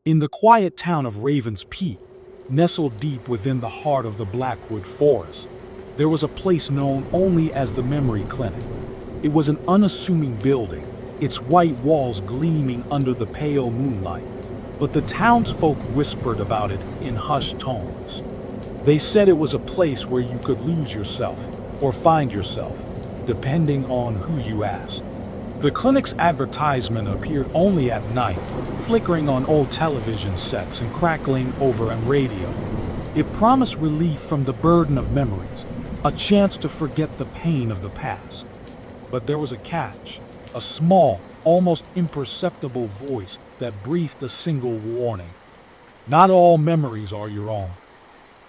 In the quiet town of Raven's Peak, nestled deep within the heart of the Blackwood Forest, there was a place known only as the Memory Clinic. It was an unassuming building, its white walls gleaming under the pale moonlight, but the townsfolk whispered about it in hushed tones. They said it was a place where you could lose yourself or find yourself, depending on who you asked. The clinic's advertisement appeared only at night, flickering on old television sets and crackling over a radio. It promised relief from the burden of memories, a chance to forget the pain of the past. But there was a catch, a small, almost imperceptible voice that breathed a single warning. Not all memories are your own.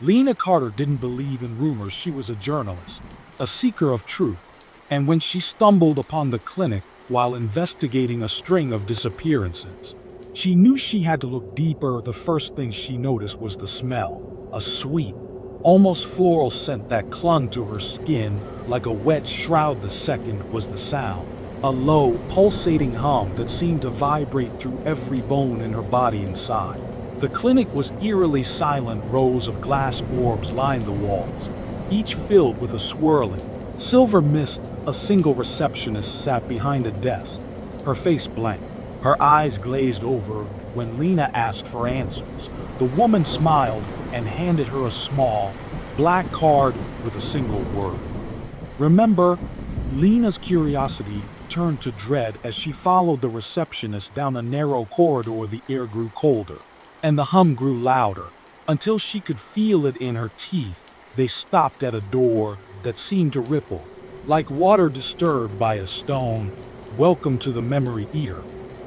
Lena Carter didn't believe in rumors. She was a journalist, a seeker of truth, and when she stumbled upon the clinic while investigating a string of disappearances, she knew she had to look deeper. The first thing she noticed was the smell, a sweet, almost floral scent that clung to her skin like a wet shroud. The second was the sound, a low, pulsating hum that seemed to vibrate through every bone in her body inside. The clinic was eerily silent. Rows of glass orbs lined the walls, each filled with a swirling, silver mist. A single receptionist sat behind a desk, her face blank, her eyes glazed over. When Lena asked for answers, the woman smiled and handed her a small, black card with a single word. Remember? Lena's curiosity turned to dread as she followed the receptionist down a narrow corridor. The air grew colder, and the hum grew louder, until she could feel it in her teeth. They stopped at a door that seemed to ripple, like water disturbed by a stone. "Welcome to the Memory Eater,"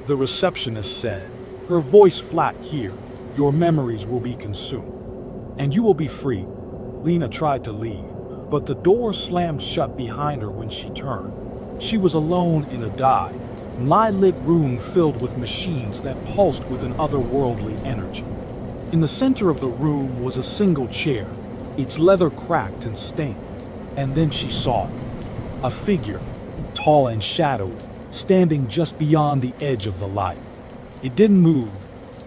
the receptionist said, her voice flat. "Here, your memories will be consumed, and you will be free." Lena tried to leave, but the door slammed shut behind her when she turned. She was alone in a light-lit room filled with machines that pulsed with an otherworldly energy. In the center of the room was a single chair, its leather cracked and stained. And then she saw it. A figure, tall and shadowy, standing just beyond the edge of the light. It didn't move,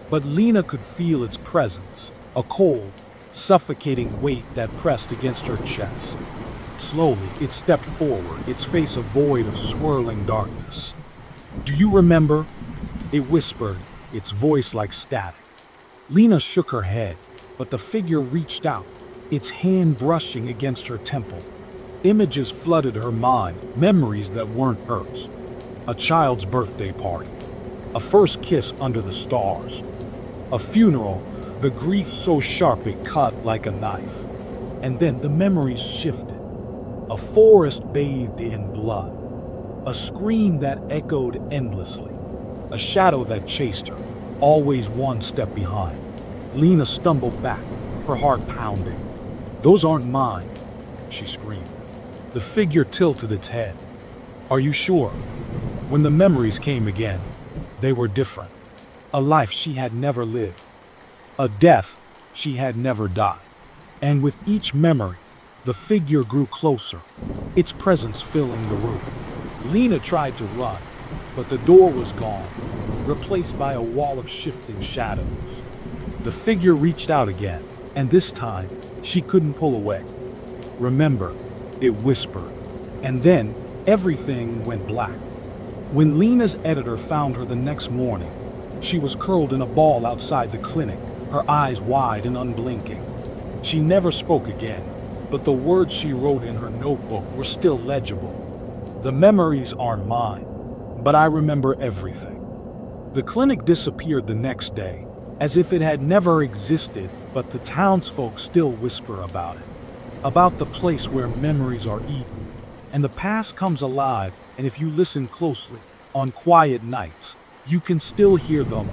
but Lena could feel its presence, a cold, suffocating weight that pressed against her chest. Slowly, it stepped forward, its face a void of swirling darkness. "Do you remember?" it whispered, its voice like static. Lena shook her head, but the figure reached out, its hand brushing against her temple. Images flooded her mind, memories that weren't hers. A child's birthday party, a first kiss under the stars, a funeral, the grief so sharp it cut like a knife. And then the memories shifted. A forest bathed in blood, a scream that echoed endlessly, a shadow that chased her, always one step behind. Lena stumbled back, her heart pounding. "Those aren't mine," she screamed. The figure tilted its head. "Are you sure?" When the memories came again, they were different. A life she had never lived, a death she had never died. And with each memory, the figure grew closer, its presence filling the room. Lena tried to run, but the door was gone, replaced by a wall of shifting shadows. The figure reached out again, and this time, she couldn't pull away. "Remember," it whispered, and then everything went black. When Lena's editor found her the next morning, she was curled in a ball outside the clinic, her eyes wide and unblinking. She never spoke again, but the words she wrote in her notebook were still legible. "The memories aren't mine, but I remember everything." The clinic disappeared the next day, as if it had never existed, but the townsfolk still whisper about it. About the place where memories are eaten, and the past comes alive, and if you listen closely, on quiet nights, you can still hear them